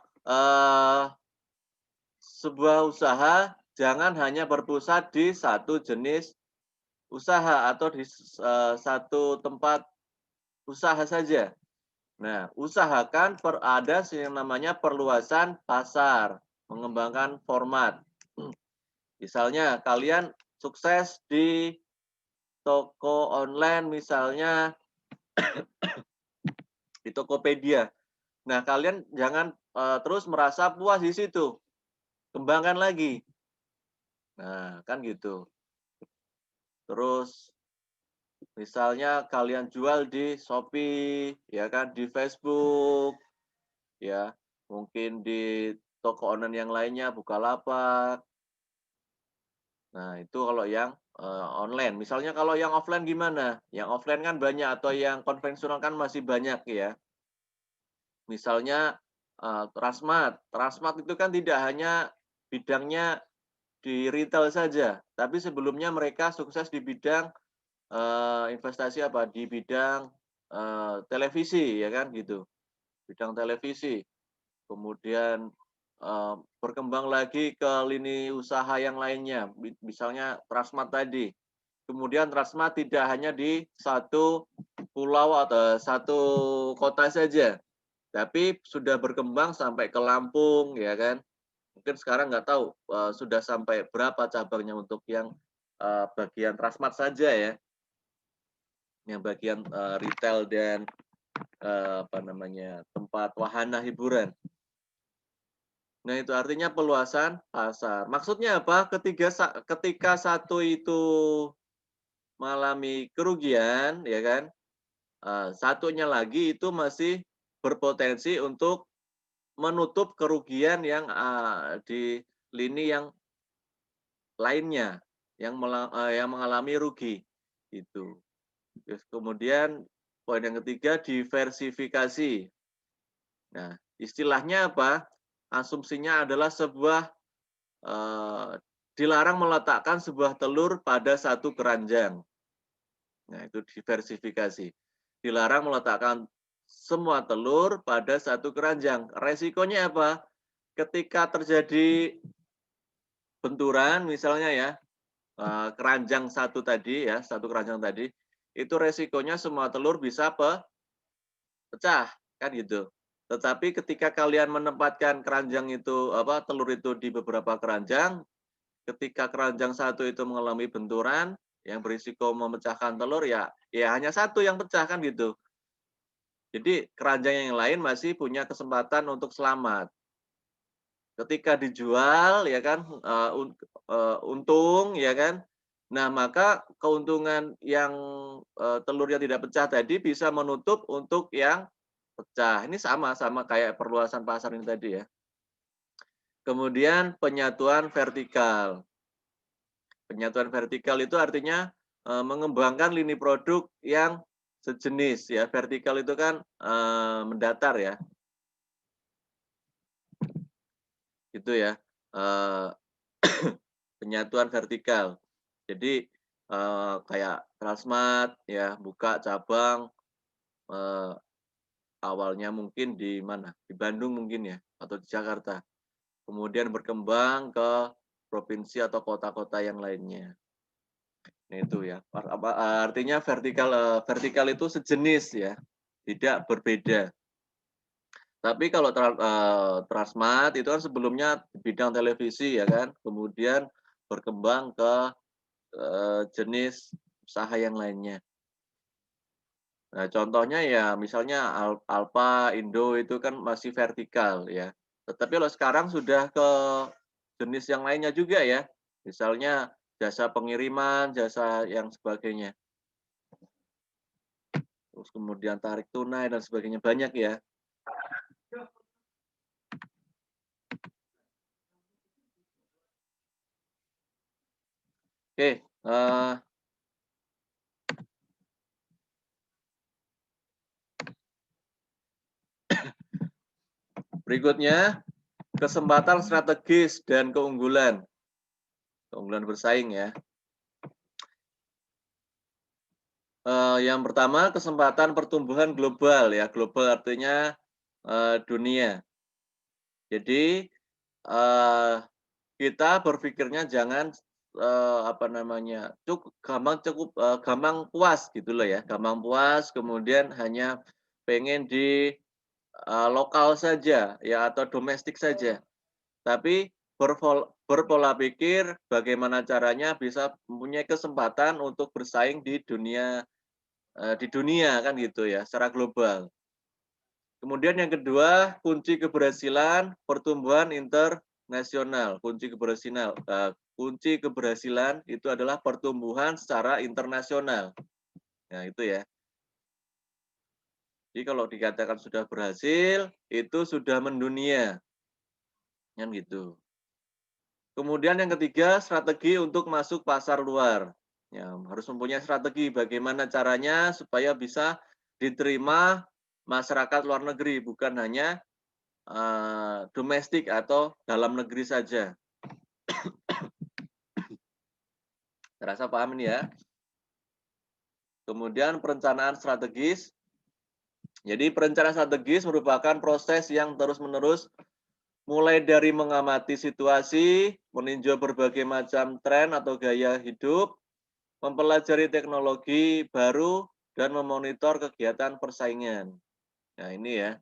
sebuah usaha jangan hanya berpusat di satu jenis usaha atau di satu tempat usaha saja. Nah, usahakan ada yang namanya perluasan pasar, mengembangkan format. Misalnya, kalian sukses di toko online, misalnya di Tokopedia. Nah, kalian jangan terus merasa puas di situ. Kembangkan lagi. Nah, kan gitu. Terus Misalnya kalian jual di Shopee, ya kan, di Facebook, ya, mungkin di toko online yang lainnya, Bukalapak. Nah, itu kalau yang online. Misalnya kalau yang offline gimana? Yang offline kan banyak atau yang konvensional kan masih banyak ya. Misalnya Transmart. Transmart itu kan tidak hanya bidangnya di retail saja, tapi sebelumnya mereka sukses di bidang investasi apa? Di bidang televisi ya kan gitu. Bidang televisi. Kemudian berkembang lagi ke lini usaha yang lainnya, misalnya Transmart tadi. Kemudian Transmart tidak hanya di satu pulau atau satu kota saja, tapi sudah berkembang sampai ke Lampung, ya kan? Mungkin sekarang nggak tahu sudah sampai berapa cabangnya untuk yang bagian Transmart saja ya, yang bagian retail dan apa namanya tempat wahana hiburan. Nah, itu artinya peluasan pasar. Maksudnya apa? Ketika satu itu mengalami kerugian, ya kan? Satunya lagi itu masih berpotensi untuk menutup kerugian yang di lini yang lainnya, yang mengalami rugi. Itu. Terus kemudian poin yang ketiga diversifikasi. Nah, istilahnya apa? Asumsinya adalah sebuah dilarang meletakkan sebuah telur pada satu keranjang. Nah, itu diversifikasi. Dilarang meletakkan semua telur pada satu keranjang. Resikonya apa? Ketika terjadi benturan, misalnya ya, keranjang satu tadi ya, satu keranjang tadi, itu resikonya semua telur bisa pecah, kan gitu. Tetapi ketika kalian menempatkan keranjang itu, telur itu di beberapa keranjang, ketika keranjang satu itu mengalami benturan yang berisiko memecahkan telur ya hanya satu yang pecah kan gitu. Jadi keranjang yang lain masih punya kesempatan untuk selamat. Ketika dijual ya kan untung ya kan. Nah, maka keuntungan yang telurnya tidak pecah tadi bisa menutup untuk yang pecah. Ini sama kayak perluasan pasar ini tadi ya. Kemudian penyatuan vertikal. Penyatuan vertikal itu artinya mengembangkan lini produk yang sejenis ya. Vertikal itu kan mendatar ya. Gitu ya. Penyatuan vertikal. Jadi kayak Transmart ya buka cabang awalnya mungkin di mana? Di Bandung mungkin ya atau di Jakarta. Kemudian berkembang ke provinsi atau kota-kota yang lainnya. Nah, itu ya. Artinya vertikal itu sejenis ya, tidak berbeda. Tapi kalau Transmart itu kan sebelumnya di bidang televisi ya kan, kemudian berkembang ke jenis usaha yang lainnya. Nah, contohnya ya misalnya Alfa, Indo itu kan masih vertikal ya. Tetapi kalau sekarang sudah ke jenis yang lainnya juga ya. Misalnya jasa pengiriman, jasa yang sebagainya. Terus kemudian tarik tunai dan sebagainya banyak ya. Oke, berikutnya kesempatan strategis dan keunggulan. Keunggulan bersaing ya. Yang pertama kesempatan pertumbuhan global ya. Global artinya dunia. Jadi kita berpikirnya jangan gampang puas gitu loh ya. Gampang puas kemudian hanya pengen di lokal saja ya atau domestik saja. Tapi berpola pikir bagaimana caranya bisa mempunyai kesempatan untuk bersaing di dunia kan gitu ya, secara global. Kemudian yang kedua, kunci keberhasilan pertumbuhan internasional. Kunci keberhasilan itu adalah pertumbuhan secara internasional. Nah, itu ya. Jadi kalau dikatakan sudah berhasil, itu sudah mendunia. Kan gitu. Kemudian yang ketiga, strategi untuk masuk pasar luar. Ya, harus mempunyai strategi bagaimana caranya supaya bisa diterima masyarakat luar negeri, bukan hanya domestik atau dalam negeri saja. Terasa paham ini ya? Kemudian perencanaan strategis. Jadi perencanaan strategis merupakan proses yang terus-menerus mulai dari mengamati situasi, meninjau berbagai macam tren atau gaya hidup, mempelajari teknologi baru, dan memonitor kegiatan persaingan. Nah ini ya.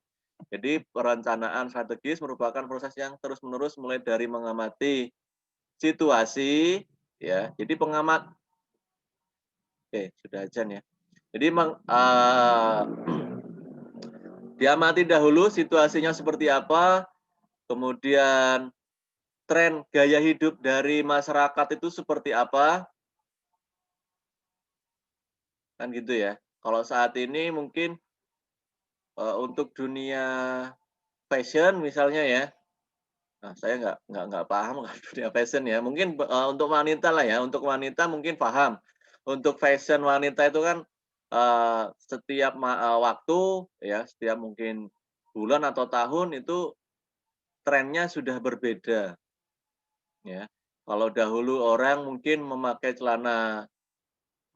Jadi perencanaan strategis merupakan proses yang terus-menerus mulai dari mengamati situasi, ya. Jadi pengamat, oke sudah ajan ya. Jadi diamati dahulu situasinya seperti apa, kemudian tren gaya hidup dari masyarakat itu seperti apa, kan gitu ya. Kalau saat ini mungkin untuk dunia fashion misalnya ya, nah saya nggak paham dunia fashion ya. Mungkin untuk wanita lah ya, untuk wanita mungkin paham. Untuk fashion wanita itu kan setiap waktu ya, setiap mungkin bulan atau tahun itu trennya sudah berbeda. Ya, kalau dahulu orang mungkin memakai celana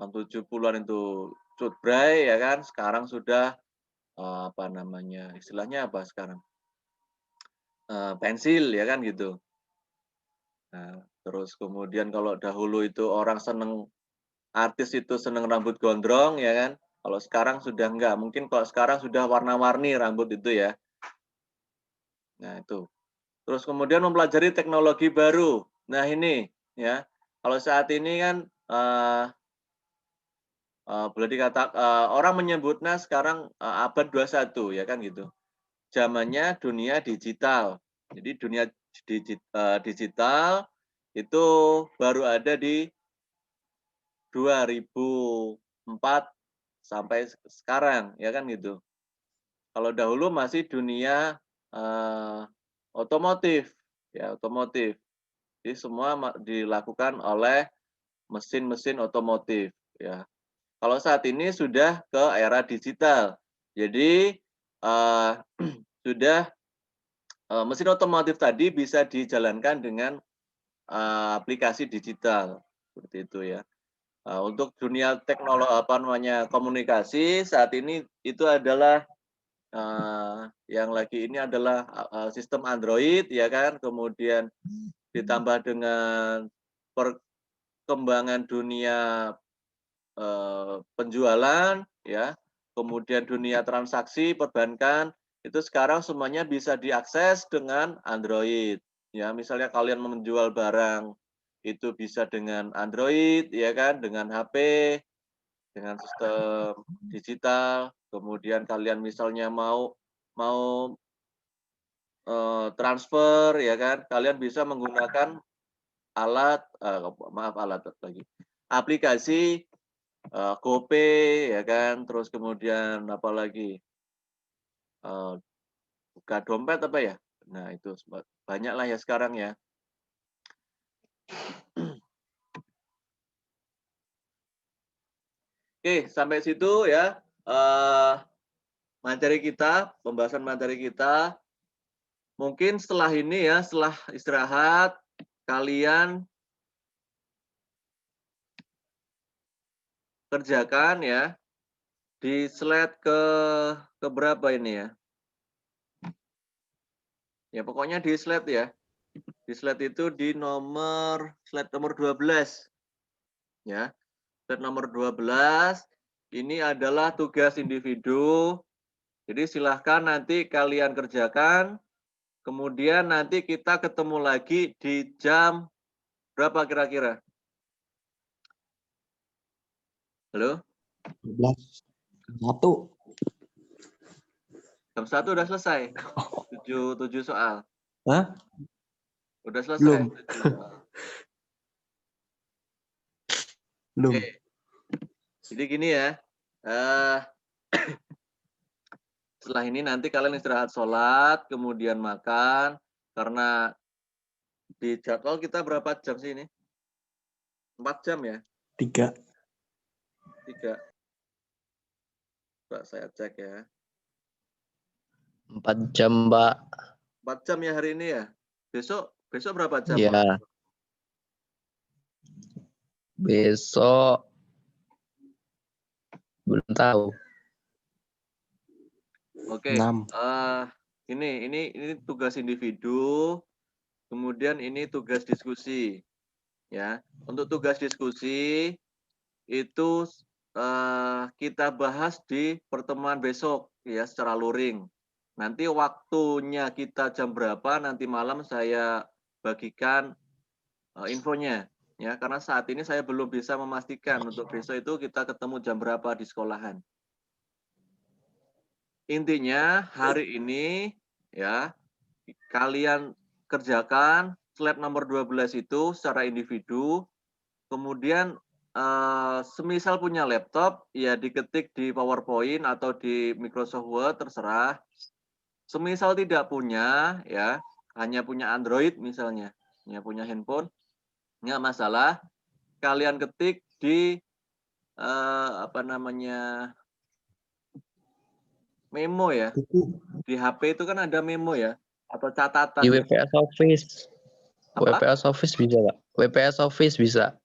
70-an itu cutbray ya kan, sekarang sudah apa namanya, istilahnya apa sekarang? Pensil ya kan gitu. Nah, terus kemudian kalau dahulu itu orang seneng, artis itu seneng rambut gondrong ya kan. Kalau sekarang sudah enggak, mungkin kalau sekarang sudah warna-warni rambut itu ya. Nah itu. Terus kemudian mempelajari teknologi baru. Nah ini ya, kalau saat ini kan boleh dikatakan orang menyebutnya sekarang abad 21 ya kan gitu. Zamannya dunia digital. Jadi dunia digital itu baru ada di 2004 sampai sekarang ya kan gitu. Kalau dahulu masih dunia otomotif ya, otomotif. Jadi semua dilakukan oleh mesin-mesin otomotif ya. Kalau saat ini sudah ke era digital. Jadi sudah mesin otomotif tadi bisa dijalankan dengan aplikasi digital seperti itu ya. Untuk dunia teknologi apa namanya komunikasi saat ini itu adalah yang lagi ini adalah sistem Android ya kan, kemudian ditambah dengan perkembangan dunia penjualan ya, kemudian dunia transaksi perbankan itu sekarang semuanya bisa diakses dengan Android. Ya, misalnya kalian menjual barang itu bisa dengan Android ya kan, dengan HP, dengan sistem digital. Kemudian kalian misalnya mau transfer ya kan, kalian bisa menggunakan alat alat lagi. Aplikasi GoPay ya kan, terus kemudian apa lagi? Buka dompet apa ya? Nah, itu banyak lah ya sekarang ya. Oke, sampai situ ya materi kita, pembahasan materi kita. Mungkin setelah ini ya, setelah istirahat, kalian kerjakan ya di slide ke berapa ini ya? Ya pokoknya di slide ya. Di slide itu di slide nomor 12. Ya. Slide nomor 12 ini adalah tugas individu. Jadi silahkan nanti kalian kerjakan. Kemudian nanti kita ketemu lagi di jam berapa kira-kira? Halo? 1. Jam 1 udah selesai. 7 soal. Hah? Udah selesai. Belum. Belum. Oke. Jadi gini ya. Eh, setelah ini nanti kalian istirahat sholat, kemudian makan, karena di jadwal kita berapa jam sih ini? 4 jam ya? 3. 3. Coba saya cek ya. 4 jam, Mbak. 4 jam ya hari ini ya? Besok berapa jam? Iya. Pak? Besok belum tahu. Oke. 6. Ini tugas individu, kemudian ini tugas diskusi. Ya, untuk tugas diskusi itu kita bahas di pertemuan besok ya secara luring. Nanti waktunya kita jam berapa nanti malam saya bagikan infonya ya, karena saat ini saya belum bisa memastikan untuk besok itu kita ketemu jam berapa di sekolahan. Intinya hari ini ya kalian kerjakan slide nomor 12 itu secara individu, kemudian semisal punya laptop ya diketik di PowerPoint atau di Microsoft Word terserah. Semisal tidak punya ya, hanya punya Android misalnya, hanya punya handphone, nggak masalah. Kalian ketik di memo ya. Di HP itu kan ada memo ya atau catatan. Di WPS Office. Apa? WPS Office bisa, Pak. WPS Office bisa.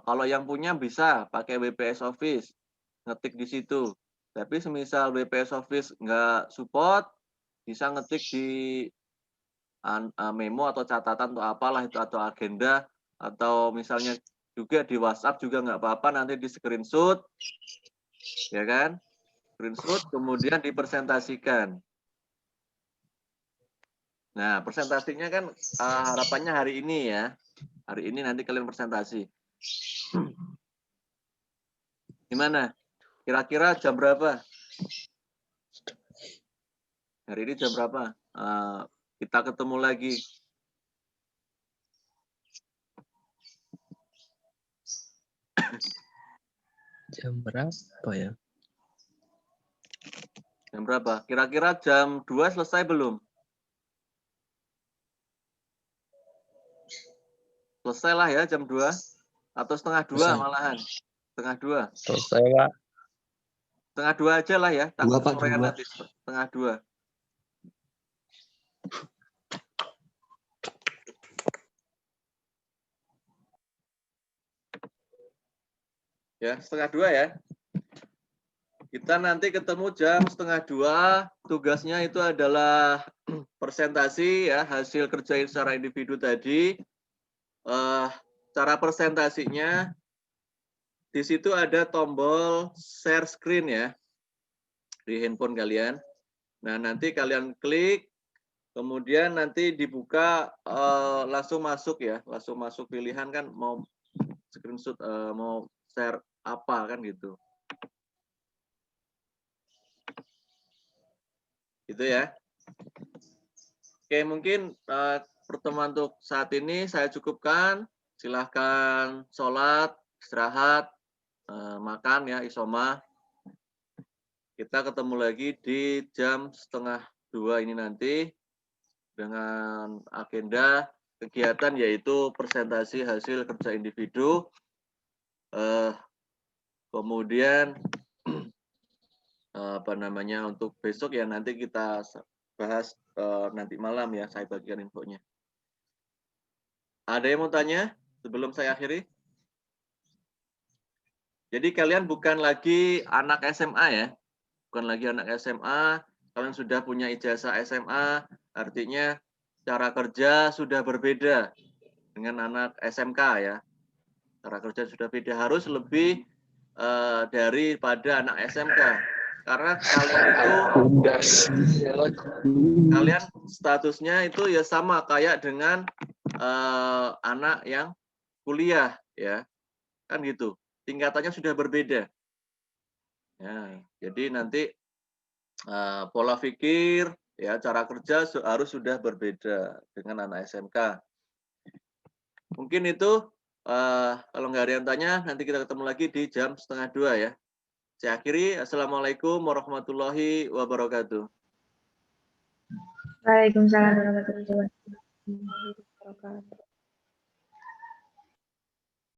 Kalau yang punya bisa pakai WPS Office, ngetik di situ. Tapi semisal WPS Office nggak support, bisa ngetik di memo atau catatan atau apalah itu atau agenda, atau misalnya juga di WhatsApp juga nggak apa-apa, nanti di screenshot, ya kan? Screenshot kemudian dipresentasikan. Nah, presentasinya kan harapannya hari ini ya. Hari ini nanti kalian presentasi. Gimana? Kira-kira jam berapa? Hari ini jam berapa? Kita ketemu lagi. Jam berapa ya? Jam berapa? Kira-kira jam 2 selesai belum? Selesai lah ya jam 2. Atau setengah 2 Selesai. malahan. Setengah 2. Selesai, Pak. Setengah 2 aja lah ya. Takut 2, Pak, sorean 2. nanti. Setengah 2. Ya, setengah 2 ya. Kita nanti ketemu jam setengah 2. Tugasnya itu adalah presentasi ya, hasil kerjain secara individu tadi. Cara presentasinya di situ ada tombol share screen ya di handphone kalian. Nah, nanti kalian klik, kemudian nanti dibuka langsung masuk ya, langsung masuk pilihan kan mau screenshot, mau share apa kan gitu. Gitu ya. Oke, mungkin pertemuan untuk saat ini saya cukupkan. Silahkan sholat, istirahat, makan ya, isoma. Kita ketemu lagi di jam setengah 2 ini nanti dengan agenda kegiatan yaitu presentasi hasil kerja individu. Kemudian untuk besok ya nanti kita bahas nanti malam ya, saya bagikan infonya. Ada yang mau tanya sebelum saya akhiri? Jadi kalian bukan lagi anak SMA ya, bukan lagi anak SMA, kalian sudah punya ijazah SMA, artinya cara kerja sudah berbeda dengan anak SMK ya. Cara kerja sudah beda, harus lebih daripada anak SMK. Karena kalian itu kalian statusnya itu ya sama kayak dengan anak yang kuliah ya, kan gitu. Tingkatannya sudah berbeda. Ya, jadi nanti pola pikir ya, cara kerja harus sudah berbeda dengan anak SMK. Mungkin itu kalau nggak ada yang tanya, nanti kita ketemu lagi di jam setengah 2 ya. Saya akhiri. Assalamualaikum warahmatullahi wabarakatuh. Waalaikumsalam warahmatullahi wabarakatuh. Wabarakatuh.